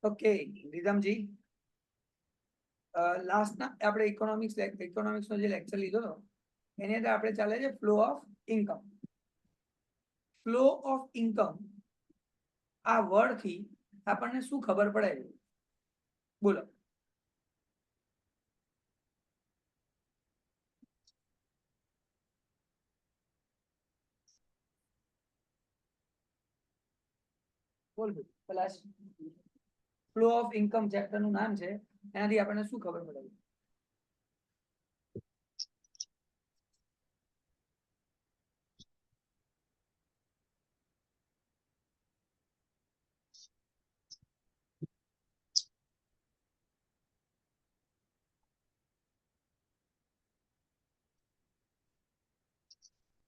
Okay રીધમજી, લાસ્ટના આપણે ઇકોનોમિક્સનો જે lecture લીધો હતો એની અંદર આપણે ચાલે છે flow of income. Flow of income આ વર્ડ થી આપણને શું ખબર પડે છે? બોલો. બોલ plus flow of income chapter નું નામ છે, એનાથી આપણને શું ખબર પડે?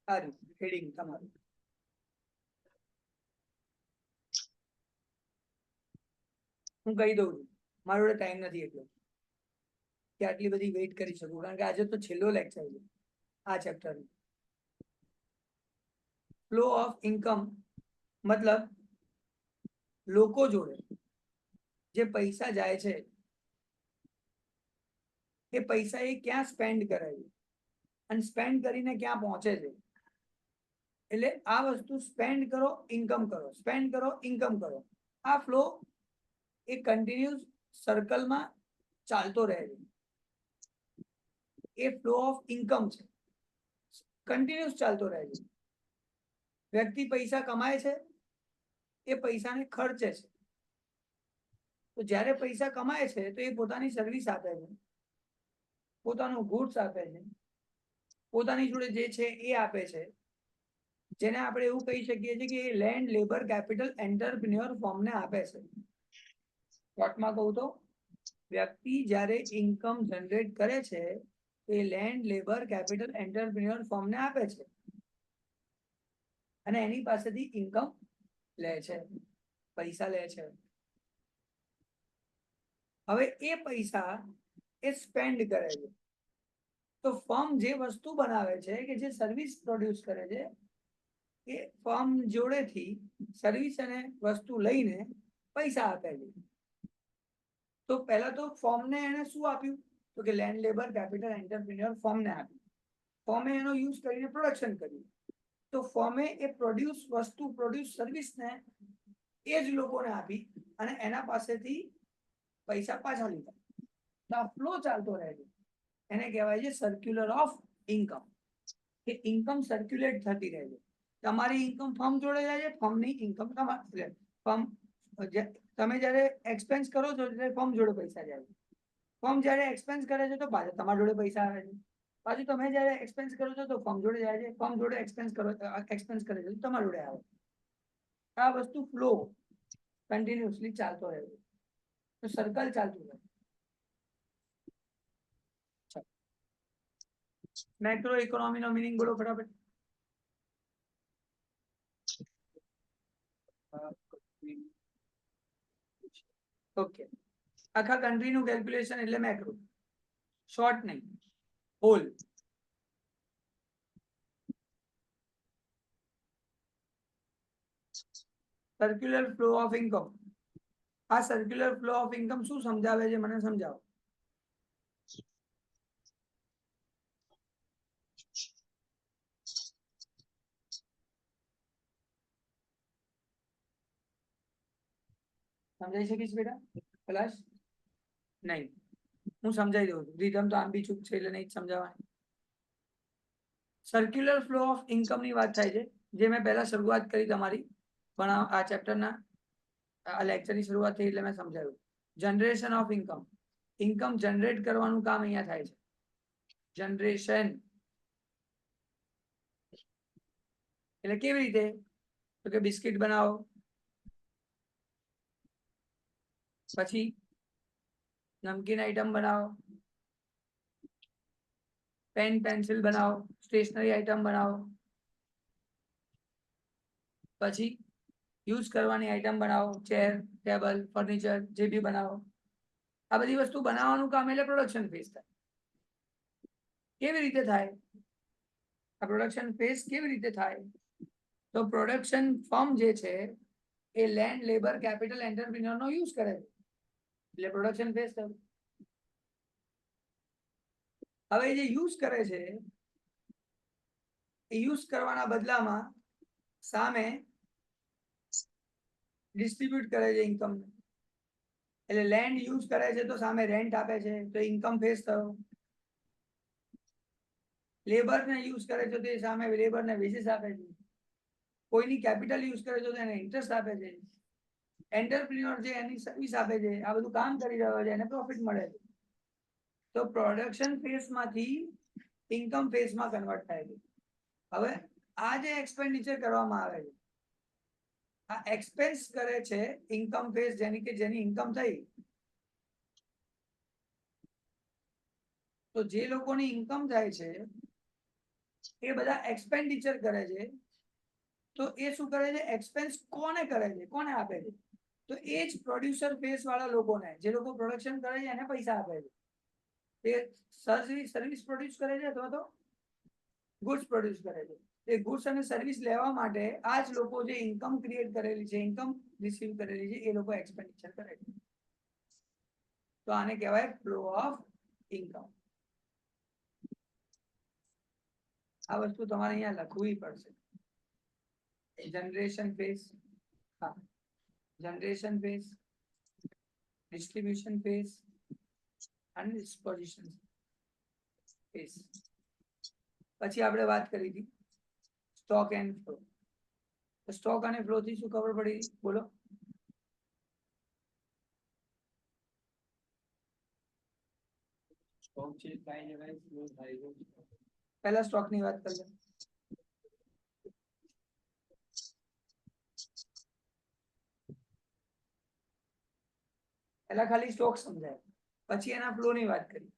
સારું, હેડિંગ તમારું. હું કહી દઉં છું, મારો જોડે ટાઈમ નથી એટલો કે આટલી બધી વેઇટ કરી શકું, કારણ કે આજે તો છેલ્લો લેક્ચર છે આ ચેપ્ટર. ફ્લો ઓફ ઇન્કમ મતલબ લોકો જોડે જે પૈસા જાય છે એ પૈસા એ ક્યાં સ્પેન્ડ કરે છે અને સ્પેન્ડ કરીને ક્યાં પહોંચે છે. એટલે આ વસ્તુ સ્પેન્ડ કરો ઇન્કમ કરો, સ્પેન્ડ કરો ઇન્કમ કરો. આ ફ્લો એ કન્ટિન્યુઅસ સર્કલમાં ચાલતો રહે છે. એ ફ્લો ઓફ ઇન્કમ છે, કન્ટિન્યુઅસ ચાલતો રહે છે. વ્યક્તિ પૈસા કમાય છે, એ પૈસાને ખર્ચે છે. તો જ્યારે પૈસા કમાય છે તો એ પોતાની સર્વિસ આપે છે, પોતાનું ગુડ્સ આપે છે, પોતાની જોડે જે છે એ આપે છે, જેને આપણે એવું કહી શકીએ છીએ કે લેન્ડ લેબર કેપિટલ એન્ટરપ્રિન્યોર ફોર્મને આપે છે. શોર્ટમાં કહું તો વ્યક્તિ જ્યારે ઇન્કમ જનરેટ કરે છે એ લેન્ડ લેબર કેપિટલ એન્ટરપ્રિન્યોર ફોર્મને આપે છે અને એની પાસેથી ઇન્કમ લે છે, પૈસા લે છે. હવે એ પૈસા એ સ્પેન્ડ કરે છે. તો ફર્મ જે વસ્તુ બનાવે છે કે જે સર્વિસ પ્રોડ્યુસ કરે છે એ ફર્મ જોડેથી સર્વિસ અને વસ્તુ લઈને પૈસા આપે છે. તો પહેલા તો ફર્મને એને શું આપ્યું? તો કે લેન્ડ લેબર કેપિટલ એન્ટરપ્રિન્યોર ફર્મને આપ્યું. ફર્મે એનો યુઝ કરીને પ્રોડક્શન કર્યું. તો ફર્મે એ પ્રોડ્યુસ વસ્તુ પ્રોડ્યુસ સર્વિસને એ જ લોકોને આપી અને એના પાસેથી પૈસા પાછા લીધા. તો આ ફ્લો ચાલતો રહે છે, એને કહેવાય છે સર્ક્યુલર ઓફ ઇન્કમ. કે ઇન્કમ સર્ક્યુલેટ થતી રહે છે. તમારી ઇન્કમ ફર્મ જોડે જાય છે, ફર્મની ઇન્કમ તમારી ફર્મ. તમે જ્યારે એક્સપેન્સ કરો છો ત્યારે ફર્મ જોડે પૈસા જાય છે. ફર્મ જ્યારે એક્સપેન્સ કરે છે તો પાછા તમારા જોડે પૈસા આવે છે. પાછું તમે જ્યારે એક્સપેન્સ કરો છો તો ફર્મ જોડે જાય છે, ફર્મ જોડે એક્સપેન્સ કરે છે તો તમારા જોડે આવે. આ વસ્તુ ફ્લો કન્ટિન્યુઅસલી ચાલતો રહે છે, તો સર્કલ ચાલતું રહે. મેક્રો ઇકોનોમી નો મીનિંગ બોલો ફટાફટ. ઓકે, આખા કન્ટ્રીનું કેલ્ક્યુલેશન એટલે મેક્રો, શોર્ટ નહીં, whole. Circular flow of income. આ સર્ક્યુલર ફ્લો ઓફ ઇન્કમ શું સમજાવે છે મને સમજાવો. સમજાઈ શકીશ બેટા? પ્લસ નહીં, હું સમજાઈ દઉં છું. રીધમ તો આમ બી ચૂપ છે એટલે નહીં સમજાવવાની. સર્ક્યુલર ફ્લો ઓફ ઇન્કમ ની વાત થાય છે, જે મેં પહેલા શરૂઆત કરી તમારી પણ આ ચેપ્ટરના આ લેક્ચરની શરૂઆત થઈ એટલે મેં સમજાવ્યું. Generation of income. Income generate કરવાનું કામ અહીંયા થાય છે, જનરેશન. એટલે કેવી રીતે? તો કે બિસ્કિટ બનાવો, પછી નમકીન આઈટમ બનાવો, પેન પેન્સિલ બનાવો, સ્ટેશનરી આઈટમ બનાવો, પછી યુઝ કરવાની આઈટમ બનાવો, ચેર ટેબલ ફર્નિચર જે બી બનાવો. આ બધી વસ્તુ બનાવવાનું કામ એટલે પ્રોડક્શન ફેઝ થાય. કેવી રીતે થાય આ પ્રોડક્શન ફેઝ? કેવી રીતે થાય? તો પ્રોડક્શન ફર્મ જે છે એ લેન્ડ લેબર કેપિટલ એન્ટરપ્રિન્યોર નો યુઝ કરે છે. એટલે પ્રોડક્શન ફેઝ થયું. હવે જે યુઝ કરે છે એ યુઝ કરવાના બદલામાં સામે ડિસ્ટ્રીબ્યુટ કરે છે ઇન્કમ. એટલે લેન્ડ યુઝ કરે છે તો સામે રેન્ટ આપે છે, તો ઇન્કમ ફેઝ થયો. લેબર ને યુઝ કરે છે તો એ સામે લેબર ને વેજીસ આપે છે. કોઈની કેપિટલ યુઝ કરે છે તો એને ઇન્ટરેસ્ટ આપે છે. એન્ટરપ્રિન્યોર જે એની સર્વિસ આપે છે, આ બધું કામ કરી રહ્યો છે, એને પ્રોફિટ મળે છે. તો પ્રોડક્શન ફેઝ માંથી ઇન્કમ ફેઝ માં કન્વર્ટ થાય છે. હવે આ જે એક્સપેન્ડિચર કરવામાં આવે છે, આ એક્સપેન્સ કરે છે ઇન્કમ ફેઝ, જેની ઇન્કમ થઈ. તો જે લોકોની ઇન્કમ થાય છે એ બધા એક્સપેન્ડિચર કરે છે. તો એ શું કરે છે? એક્સપેન્સ કોને કરે છે, કોને આપે છે? તો એ જ પ્રોડ્યુસર ફેઝ વાળા લોકોને, જે લોકો પ્રોડક્શન કરે છે એને પૈસા આપે છે. તે સર્વિસ પ્રોડ્યુસ કરે છે અથવા તો ગુડ્સ પ્રોડ્યુસ કરે છે. એ ગુડ્સ અને સર્વિસ લેવા માટે આ જ લોકો જે ઇન્કમ ક્રિએટ કરેલી છે, ઇન્કમ રિસીવ કરેલી છે, એ લોકો એક્સપેન્ડિચર કરે છે. તો આને કહેવાય ફ્લો ઓફ ઇન્કમ. આ વસ્તુ તમારે અહીંયા લખવી પડશે. જનરેશન ફેઝ, હા, જનરેશન ફેઝ, ડિસ્ટ્રીબ્યુશન ફેઝ અને ડિસ્પોઝિશન ફેઝ. પછી આપણે વાત કરી હતી સ્ટોક એન્ડ ફ્લો. સ્ટોક અને ફ્લો થી શું ખબર પડી? બોલો. સ્ટોક છે કાઈ ને કાઈ ફ્લો થાય છે. પહેલા સ્ટોક ની વાત કરી લે. પહેલા ખાલી સ્ટોક સમજાય, પછી એના ફ્લો ની વાત કરી.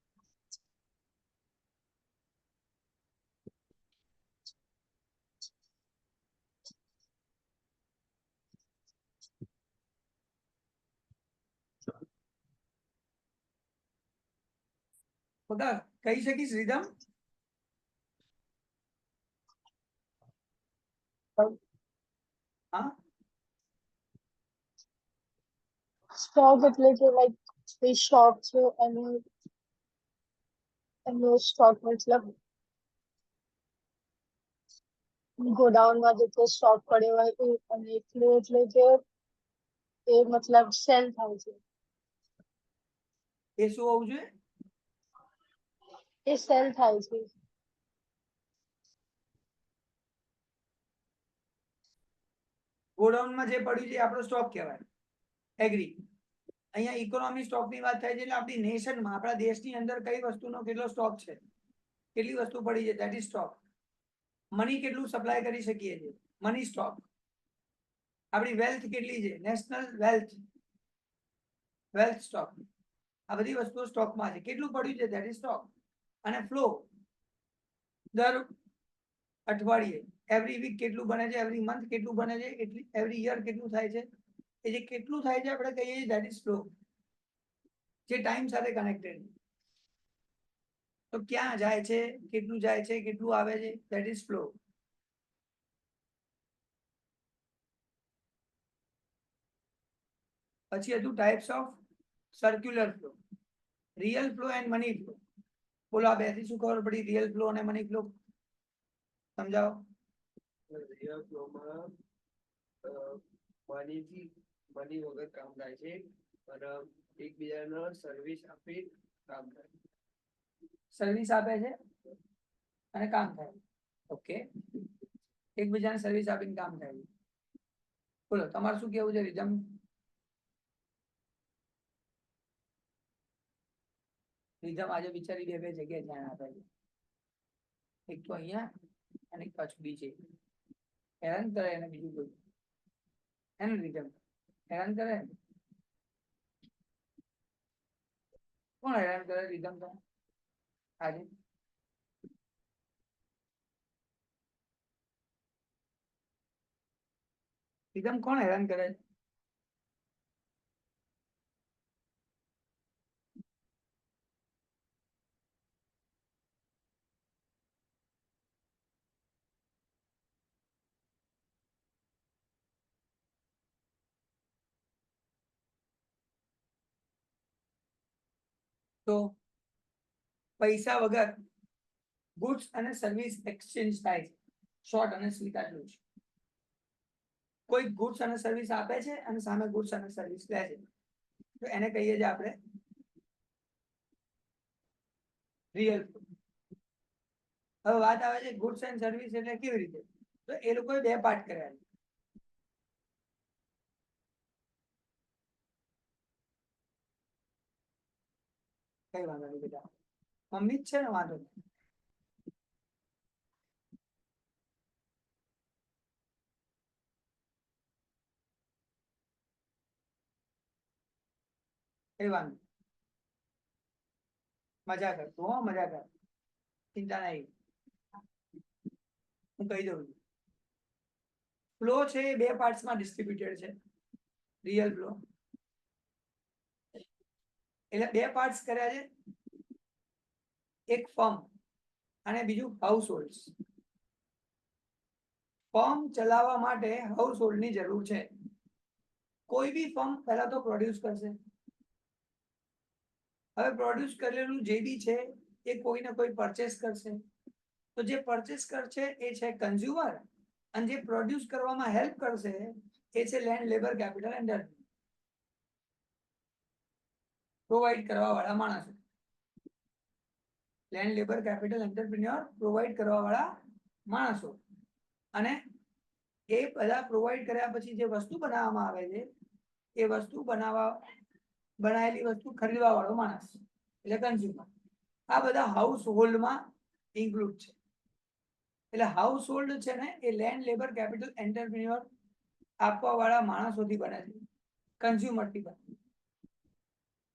બધા કહી શકીશ રીધમ? હા, સ્ટોક એટલે કે લાઈક કોઈ શોપ છે અને એનો સ્ટોક મતલબ ગોડાઉનમાં જેટલો સ્ટોક પડ્યો હોય એ, અને ફ્લો એટલે કે એ મતલબ સેલ થાય છે. એ શું હોવું જોઈએ? એ સેલ થાય છે. ગોડાઉનમાં જે પડ્યું છે એ આપણો સ્ટોક કહેવાય. એગ્રી. અહીંયા ઇકોનોમી સ્ટોક ની વાત થાય છે એટલે આપણી નેશનમાં, આપણા દેશની અંદર કઈ વસ્તુનો કેટલો સ્ટોક છે, કેટલી વસ્તુ પડી છે, ધેટ ઇઝ સ્ટોક. મની કેટલું સપ્લાય કરી શકીએ છીએ, મની સ્ટોક. આપણી વેલ્થ કેટલી છે, નેશનલ વેલ્થ સ્ટોક. આ બધી વસ્તુઓ સ્ટોકમાં છે. કેટલું પડ્યું છે, ધેટ ઇઝ સ્ટોક. અને ફ્લો દર અઠવાડિયે, એવરી વીક કેટલું બને છે, એવરી મંથ કેટલું બને છે, એવરી યર કેટલું થાય છે, એ જે કેટલું થાય છે આપણે કહીએ છીએ ધેટ ઇઝ ફ્લો, જે ટાઈમ સાથે કનેક્ટેડ. તો ક્યાં જાય છે, કેટલું જાય છે, કેટલું આવે છે, ધેટ ઇઝ ફ્લો. પછી હતું types of circular flow, real flow and money flow. બોલો આ બેથી શું ખબર પડી? રિયલ ફ્લો અને મની ફ્લો સમજાવો. રિયલ ફ્લોમાં મની વગર કામ થાય છે અને એકબીજાને સર્વિસ આપી કામ થાય. સર્વિસ આપે છે અને કામ થાય. ઓકે, એકબીજાને સર્વિસ આપીને કામ થાય. બોલો તમારે શું કેવું છે રીધમ? રીધમ આજે બિચારી બે જગ્યાએ ધ્યાન આપે છે. એક તો અહીંયા અને એક પાછું બીજે. હેરાન કરે એને બીજું કોઈ. એને રીધમ હેરાન કરે. કોણ હેરાન કરે રીધમ તો આજે? રીધમ કોણ હેરાન કરે? તો પૈસા વગર ગુડ્સ અને સર્વિસ એક્સચેન્જ થાય છે. શોર્ટ અને સ્વીટ આટલું છે. કોઈ ગુડ્સ અને સર્વિસ આપે છે અને સામે ગુડ્સ અને સર્વિસ લે છે, તો એને કહીએ છીએ આપણે રિયલ ફ્લો. હવે વાત આવે છે ગુડ્સ એન્ડ સર્વિસ એટલે કેવી રીતે, તો એ લોકોએ બે પાર્ટ કર્યા છે. કઈ વાંધો નહીં બેટા, મમ્મી જ છે ને, વાંધો નહીં. કઈ વાંધો નહીં. મજા કર તું, હો મજા કર, ચિંતા નહીં, હું કહી દઉં છું. ફ્લો છે એ બે પાર્ટ્સમાં ડિસ્ટ્રીબ્યુટેડ છે. રિયલ ફ્લો એટલે બે પાર્ટ્સ કર્યા છે, એક ફર્મ અને બીજું હાઉસ હોલ્ડ. ફર્મ ચલાવવા માટે હાઉસ હોલ્ડ ની જરૂર છે. કોઈ બી ફર્મ પહેલા તો પ્રોડ્યુસ કરશે. હવે પ્રોડ્યુસ કરેલું જે બી છે એ કોઈને કોઈ પરચેસ કરશે. તો જે પરચેસ કરશે એ છે કન્ઝ્યુમર, અને જે પ્રોડ્યુસ કરવામાં હેલ્પ કરશે એ છે land labour capital and provide કરવા વાળા માણસો. Land labour capital entrepreneur provide કરવા વાળા માણસો. અને એ બધા પ્રોવાઈડ કર્યા પછી જે વસ્તુ બનાવવામાં આવે છે એ વસ્તુ બનાવેલી વસ્તુ ખરીદવા વાળો માણસ એટલે કન્ઝ્યુમર. આ બધા હાઉસ હોલ્ડમાં ઇન્ક્લુડ છે. એટલે હાઉસ હોલ્ડ છે ને એ લેન્ડ લેબર કેપિટલ એન્ટરપ્રિન્યોર આપવા વાળા માણસોથી બને છે, કન્ઝ્યુમરથી બને.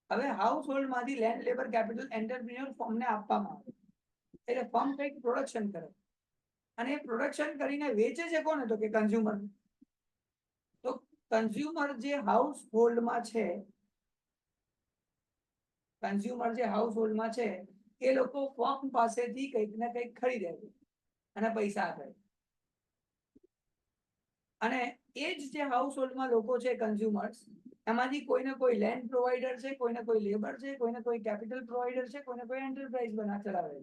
હવે હાઉસ હોલ્ડ માંથી લેન્ડ લેબર કેપિટલ એન્ટરપ્રિન્યોર ફર્મને આપવામાં આવે, એટલે ફર્મ કંઈક પ્રોડક્શન કરે અને એ પ્રોડક્શન કરીને વેચે છે કોને, તો કે કન્ઝ્યુમર. તો કન્ઝ્યુમર જે હાઉસ હોલ્ડમાં છે, કન્ઝ્યુમર જે હાઉસ હોલ્ડમાં છે એ લોકો ફર્મ પાસેથી કંઈક ને કંઈક ખરીદે છે અને પૈસા આપે. અને એ જ જે હાઉસ હોલ્ડમાં લોકો છે કન્ઝ્યુમર્સ, એમાંથી કોઈને કોઈ લેન્ડ પ્રોવાઈડર છે, કોઈને કોઈ લેબર છે, કોઈને કોઈ કેપિટલ પ્રોવાઈડર છે, કોઈને કોઈ એન્ટરપ્રાઇઝ ચલાવે છે.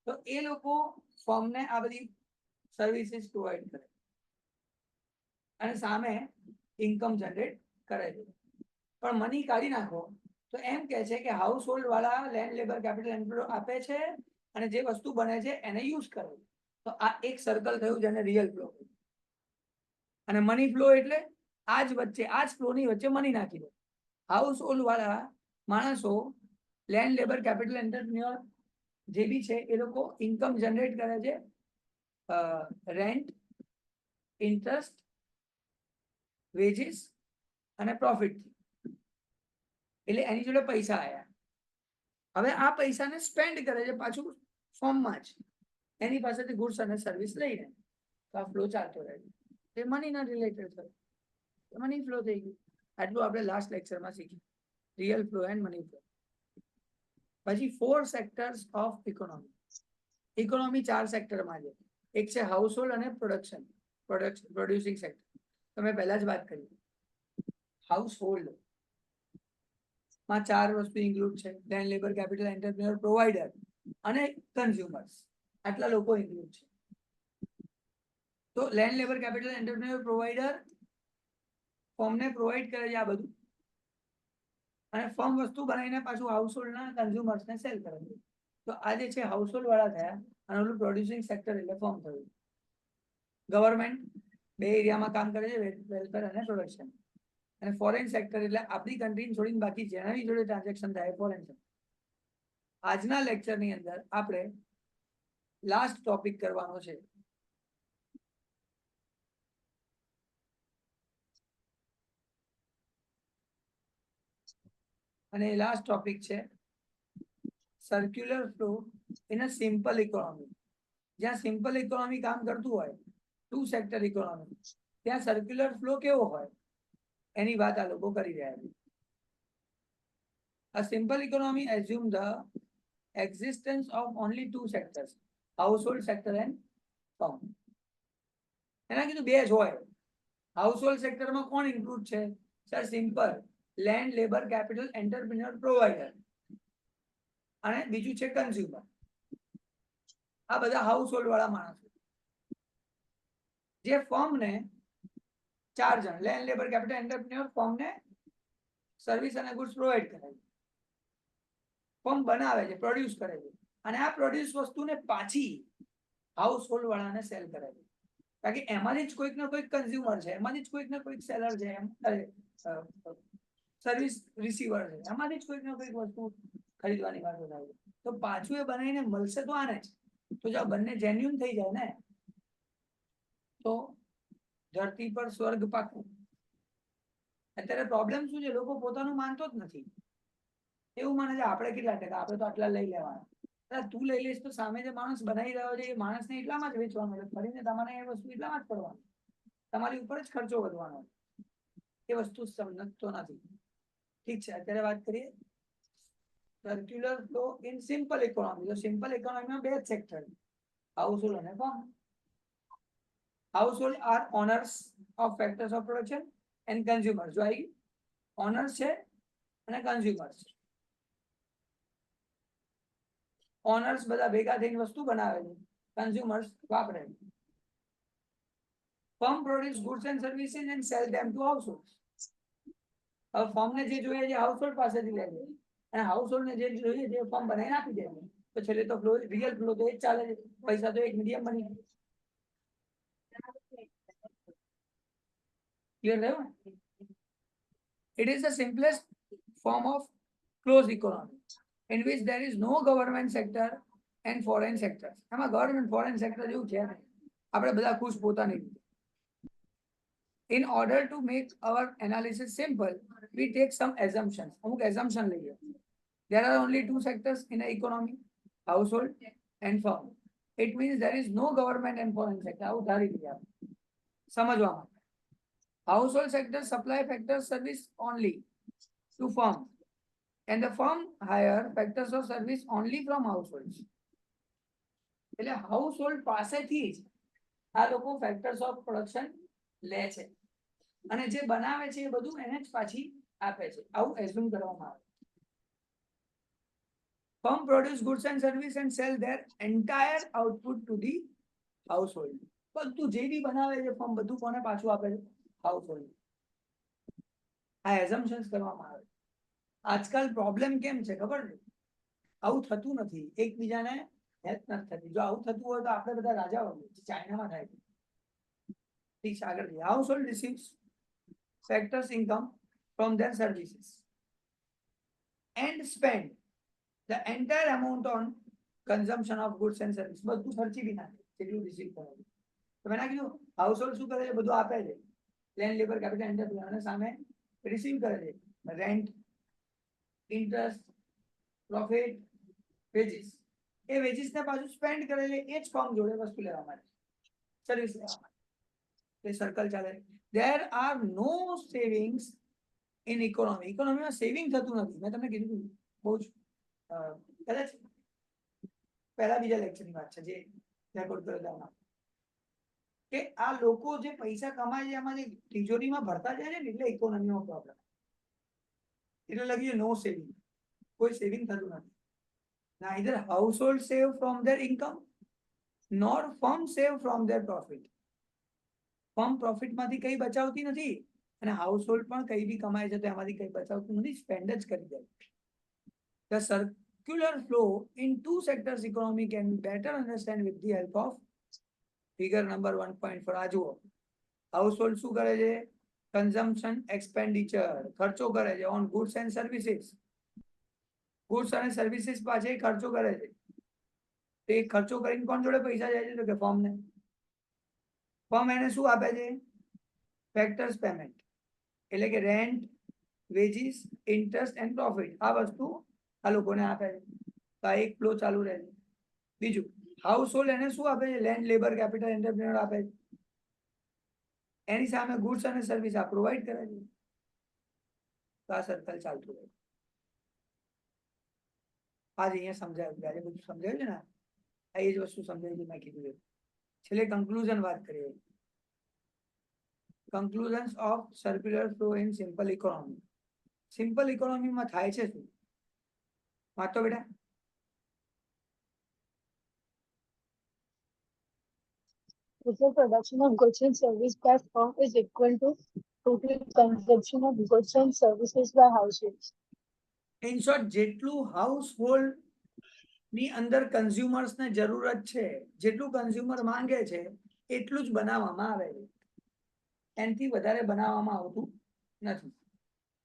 તો એ લોકો ફર્મને આ બધી સર્વિસીસ પ્રોવાઈડ કરે અને સામે ઇન્કમ જનરેટ કરે છે. પણ મની કાઢી નાખો તો એમ કે છે કે હાઉસ હોલ્ડ વાળા લેન્ડ લેબર કેપિટલ એન્ટરપ્રિન્યોર આપે છે અને જે વસ્તુ બને છે એને યુઝ કરે. તો આ એક સર્કલ થયું જેને રિયલ ફ્લો. અને મની ફ્લો એટલે આ જ વચ્ચે, આ જ ફ્લો ની વચ્ચે મની નાખી દો. હાઉસ હોલ્ડ વાળા માણસો લેન્ડ લેબર કેપિટલ એન્ટરપ્રિન્યોર જે બી છે એ લોકો ઇન્કમ જનરેટ કરે છે રેન્ટ, ઇન્ટરેસ્ટ, વેજીસ અને પ્રોફિટ. એટલે એની જોડે પૈસા આવ્યા. હવે આ પૈસાને સ્પેન્ડ કરે છે પાછું ફોર્મમાં જ, એની પાસેથી ગુડ્સ અને સર્વિસ લઈને. તો આ ફ્લો ચાલતો રહે છે. એ મનીના રિલેટેડ થયું, મની ફ્લો થઈ ગયું. આટલું આપણે લાસ્ટ લેક્ચરમાં શીખ્યું, real flow and money flow. પછી 4 સેક્ટર્સ ઓફ ઇકોનોમી. ઇકોનોમી 4 સેક્ટરમાં છે. એક છે હાઉસ હોલ્ડ અને પ્રોડ્યુસિંગ સેક્ટર. તમે પહેલા જ વાત કરી. હાઉસ હોલ્ડ માં 4 વસ્તુ ઇન્ક્લુડ છે, land labour capital entrepreneur provider અને કન્ઝ્યુમર્સ. આટલા લોકો ઇન્ક્લુડ છે. તો land labour capital entrepreneur provider ફર્મને પ્રોવાઈડ કરે છે આ બધું, અને ફર્મ વસ્તુ બનાવીને પાછું હાઉસહોલ્ડના કન્ઝ્યુમર્સને સેલ કરે છે. તો આ જે છે હાઉસહોલ્ડ વાળા થયા, અને ઓલું પ્રોડ્યુસિંગ સેક્ટર એટલે ફર્મ થયું. ગવર્મેન્ટ બે એરિયામાં કામ કરે છે, વેલફેર અને પ્રોડક્શન. અને ફોરેન સેક્ટર એટલે આપણી કન્ટ્રી છોડીને બાકી જેનાની જોડે ટ્રાન્ઝેક્શન થાય ફોરેન સેક્ટર. આજના લેક્ચરની અંદર આપણે લાસ્ટ ટોપિક કરવાનો છે, અને લાસ્ટ ટોપિક છે circular flow in a simple economy. જ્યાં સિમ્પલ ઇકોનોમી કામ કરતું હોય, 2 સેક્ટર ઇકોનોમી, ત્યાં સર્ક્યુલર ફ્લો કેવો હોય એની વાત આ લોકો કરી રહ્યા છે. A simple economy assume the existence of only 2 sectors, household sector and firm. એના કીધું બે જ હોય. હાઉસહોલ્ડ સેક્ટરમાં કોણ ઇન્ક્લુડ છે? Sir simple, land labour capital entrepreneur provider. અને બીજું છે કન્ઝ્યુમર. આ બધા હાઉસ હોલ્ડ વાળા માણસો જે ફર્મને 4 જણ લેન્ડ લેબર કેપિટલ એન્ટરપ્રેન્યોર ફર્મને સર્વિસ અને ગુડ્સ પ્રોવાઈડ કરે છે. ફર્મ બનાવે છે, પ્રોડ્યુસ કરે છે અને આ પ્રોડ્યુસ વસ્તુને પાછી હાઉસ હોલ્ડ વાળાને સેલ કરે છે. કારણ કે એમાંથી જ કોઈક ને કોઈક કન્ઝ્યુમર છે, એમાંથી જ કોઈક ને કોઈક સેલર છે, સર્વિસ રિસીવર છે, એમાંથી જ કોઈક ને કોઈક વસ્તુ ખરીદવાની વાત થાય છે. તો પાછું એ બનાવીને મળશે તો આને જ. તો જો બંને જેન્યુન થઈ જાય ને તો ધરતી પર સ્વર્ગ પાકું. અત્યારે પ્રોબ્લેમ શું છે, લોકો પોતાનું માનતો જ નથી. એવું માને છે આપણે કેટલા ટકા, આપણે તો આટલા લઈ લેવાના. તું લઈ લઈશ તો સામે જે માણસ બનાવી રહ્યો છે એ માણસને એટલામાં જ વેચવાનો છે, ફરીને તમારે એ વસ્તુ એટલામાં જ કરવાની, તમારી ઉપર જ ખર્ચો વધવાનો. એ વસ્તુ સમજતો નથી. ઠીક છે, અત્યારે વાત કરીએ circular flow in simple economy. તો સિમ્પલ ઇકોનોમીમાં બે જ સેક્ટર, હાઉસહોલ્ડ અને firm. Household are owners of factors of production and consumers. જો આવી ઓનર્સ છે અને કન્ઝ્યુમર્સ. ઓનર્સ બધા ભેગા થઈને વસ્તુ બનાવે છે, કન્ઝ્યુમર્સ વાપરે છે. Firm produce goods and services and cell them to household. હવે ફર્મને જે જોઈએ છે હાઉસહોલ્ડ પાસેથી લે છે અને હાઉસહોલ્ડને જે જોઈએ છે ફર્મ બનાવીને આપી દે છે. તો છેલ્લે તો ફ્લો, રિયલ ફ્લો તો એ જ ચાલે છે. પૈસા તો એક મીડિયમ બની ગયું. ક્લિયર થયું ને? It is the simplest form of closed economy in which there is no government sector and foreign sectors. આમાં ગવર્મેન્ટ ફોરેન સેક્ટર જેવું છે નહીં. આપણે બધા ખુશ પોતાની રીતે. In order to make our analysis simple, we take some assumptions. અમુક assumption લઈએ. There are only two sectors in an economy, household and firm. It means there is no government and foreign sector. આવું ધારી લઈએ આપણે. સમજવા માટે. Household sector supply factors service only to firm, and the firm hire factors of service only from households. એટલે household પાસેથી જ આ લોકો ફેક્ટર્સ ઓફ પ્રોડક્શન લે છે અને જે બનાવે છે એ બધું એને જ પાછી આપે છે. આવું એઝ્યુમ કરવામાં આવે. Firm produce goods and service and cell there entire output to the household. બધું જે બી બનાવે છે ફર્મ બધું કોને પાછું આપે છે? હાઉસહોલ્ડ. આ એઝમ્પશન્સ કરવામાં આવે. આજકાલ પ્રોબ્લેમ કેમ છે ખબર છે? આવું થતું નથી, એકબીજાને હેલ્પ નથી થતી. જો આવું થતું હોય તો આપણે બધા રાજા હોઈએ. ચાઇનામાં થાય છે. ઠીક છે, આગળ જઈએ. Household receives factors income from their services and spend the entire amount on consumption of goods and service. બધું ખર્ચી બી નાખે જેટલું રિસીવ કરે છે. તો મેં કીધું હાઉસહોલ્ડ શું કરે છે? બધું આપે છે લેન્ડ લેબર કેપિટલ એન્ટરપ્રેન્યોર અને સામે રિસીવ કરે છે રેન્ટ, ઇન્ટરેસ્ટ, પ્રોફિટ, વેજીસ. એ વેજીસ ને પાછું સ્પેન્ડ કરે છે એ જ ફર્મ જોડે વસ્તુ લેવા માટે, સર્વિસ લેવા માટે. એ સર્કલ ચાલે. There are no savings in economy. ઇકોનોમીમાં સેવિંગ થતું નથી. મેં તમને કીધું બહુ જ કદાચ પહેલા બીજા લેક્ચરની વાત છે જે રેકોર્ડ કર્યો હતો આમાં, કે આ લોકો જે પૈસા કમાય છે એમાં જે તિજોરીમાં ભરતા જાય છે ને એટલે ઇકોનોમીમાં પ્રોબ્લેમ. એટલે લખ્યું નો સેવિંગ. કોઈ સેવિંગ થતું નથી. Neither household save from their income nor firm save from their profit. Firm પ્રોફિટમાંથી કઈ બચાવતી નથી અને હાઉસહોલ્ડ પણ કઈ બી કમાય છે તો એમાંથી કઈ બચાવતું નથી, સ્પેન્ડ જ કરી દે. The circular flow in two sectors economy can be better understand with the help of figure number 1.4. આ જુઓ, હાઉસહોલ્ડ શું કરે છે? કન્ઝમ્પશન એક્સપેન્ડિચર, ખર્ચો કરે છે on goods and services. Goods અને સર્વિસીસ પાછળ ખર્ચો કરે છે. તે ખર્ચો કરીને કોણ જોડે પૈસા જાય છે? તો કે ફર્મને. ફર્મ એને શું આપે છે? ફેક્ટર્સ પેમેન્ટ, એટલે કે rent, veggies, interest and profit. આ વસ્તુ આ લોકોને આપે છે. તો આ એક ફ્લો ચાલુ રહે છે. બીજું, હાઉસહોલ્ડ એને શું આપે છે? લેન્ડ લેબર કેપિટલ એન્ટરપ્રેન્યોર આપે છે. એની સામે ગુડ્સ અને સર્વિસ આ પ્રોવાઈડ કરે છે. તો આ સર્કલ ચાલતું રહે. આજે અહીંયા સમજાયું, આજે બધું સમજાયું છે ને? આ એ જ વસ્તુ સમજાવી મેં કીધું. છેલ્લે કન્ક્લુઝન વાત કરીએ. Conclusions of circular flow in simple economy. Simple ઇકોનોમીમાં થાય છે શું? વાંચો બેટા. Total production of goods and services by firm is equal to total consumption of goods and services by households. In short જેટલું હાઉસહોલ્ડ ની અંદર કન્ઝ્યુમર્સ ને જરૂરત છે, જેટલું કન્ઝ્યુમર માંગે છે એટલું જ બનાવવામાં આવે છે, એનાથી વધારે બનાવવામાં આવતું નથી.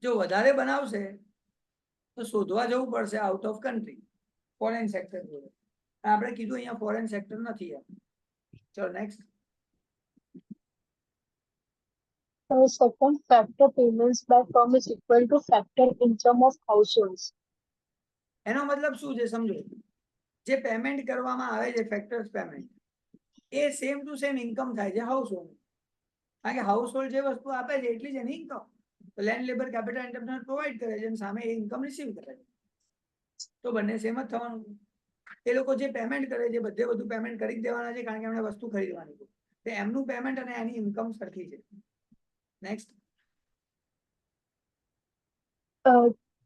જો વધારે બનાવશે તો શોધવા જવું પડશે out of country, foreign sector જોડે. આપણે કીધું અહીંયા ફોરેન સેક્ટર નથી. ચલો next. Second, factor payments by firm is equal to factor income of households. એનો મતલબ શું છે સમજો. જે પેમેન્ટ કરવામાં આવે છે ફેક્ટર્સ પેમેન્ટ, એ સેમ ટુ સેમ ઇન્કમ થાય છે હાઉસહોલ્ડ. કારણ કે હાઉસહોલ્ડ જે વસ્તુ આપે છે એટલી જ એની ઇન્કમ. તો land labour capital enterprise provide કરે છે અને સામે એ ઇન્કમ રિસીવ કરે છે, તો બંને સેમ જ થવાનું. એ લોકો જે પેમેન્ટ કરે છે બધે બધું પેમેન્ટ કરી જ દેવાના છે, કારણ કે એમણે વસ્તુ ખરીદવાની છે. તો એમનું પેમેન્ટ અને એની ઇન્કમ સરખી છે. Next.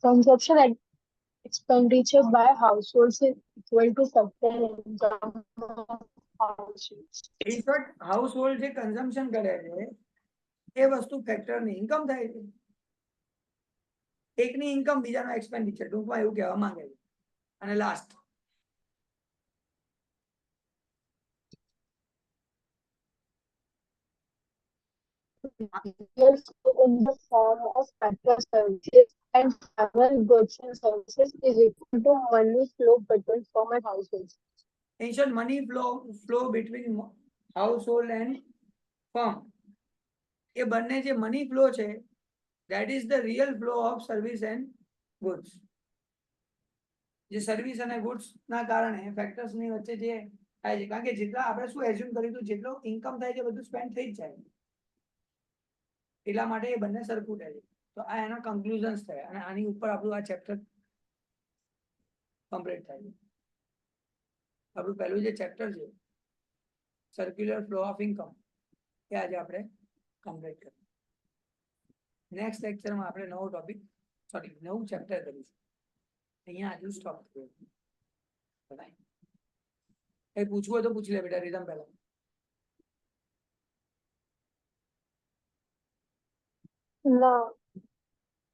Consumption expenditure by households is equal to factor income of households. In short household જે કન્ઝમ્પશન કરે છે એ વસ્તુ ફેક્ટરની ઇન્કમ થાય છે. એકની ઇન્કમ બીજાનો એક્સપેન્ડિચર, ટૂંકમાં એવું કહેવા માંગે છે. અને last. In the form of factor services and final goods and services is equal to money flow between firm and households. In short, money flow between household and firm. એ બંને જે money flow છે, that is the real flow of service and goods. જે service અને goods ના કારણે factors ની વચ્ચે જે થાય છે, કારણ કે જેટલા આપણે શું એઝ્યુમ કરીશું જેટલો ઇન્કમ થાય છે બધું સ્પેન્ડ થઈ જ જાય, એટલા માટે એ બંને સરખું થાય છે. તો આ એના કન્ક્લુઝન્સ થયા અને આની ઉપર આપણું આ ચેપ્ટર કમ્પ્લીટ થાય છે. આપણું પહેલું જે ચેપ્ટર છે સર્ક્યુલર ફ્લો ઓફ ઇન્કમ, એ આજે આપણે કમ્પ્લીટ કર્યું. નેક્સ્ટ લેક્ચરમાં આપણે નવો ટોપિક નવું ચેપ્ટર કરીશું. અહીંયા આજુ સ્ટોપ થયું. એ પૂછવું હોય તો પૂછી લે બેટા રીધમ પહેલા. ના.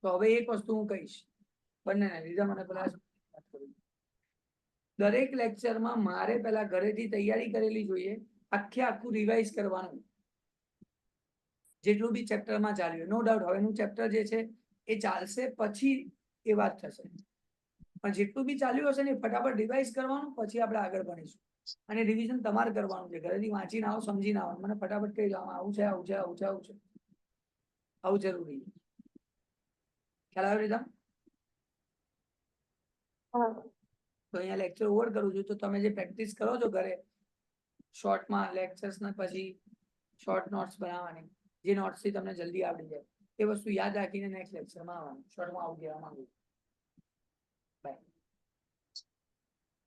તો હવે એક વસ્તુ હું કહીશ બંનેને, રીધમ અને પેલા વાત કરું. દરેક લેક્ચરમાં મારે પેલા ઘરેથી તૈયારી કરેલી જોઈએ, આખું રિવાઇઝ કરવાનું, જેટલું બી ચેપ્ટરમાં ચાલ્યું. નો ડાઉટ હવેનું ચેપ્ટર જે છે એ ચાલશે પછી એ વાત થશે, પણ જેટલું બી ચાલ્યું હશે ને ફટાફટ રિવાઇઝ કરવાનું, પછી આપણે આગળ ભણીશું. અને રિવિઝન તમારે કરવાનું છે, ઘરેથી વાંચીને આવો, સમજીને આવો, મને ફટાફટ કહી દો આવું છે આવું છે આવું છે આવું છે, આવું જરૂરી છે. ખ્યાલ આવ્યો રીધમ? તો અહીંયા લેક્ચર ઓવર કરું છું. તો તમે જે પ્રેક્ટિસ કરો છો ઘરે શોર્ટમાં લેક્ચર્સ ને પછી શોર્ટ નોટ્સ બનાવવાની, જે નોટ્સ થી તમને જલ્દી આવડી જાય, એ વસ્તુ યાદ રાખીને નેક્સ્ટ લેક્ચરમાં આવવાનું. શોર્ટમાં આવું કહેવા માંગુ છું.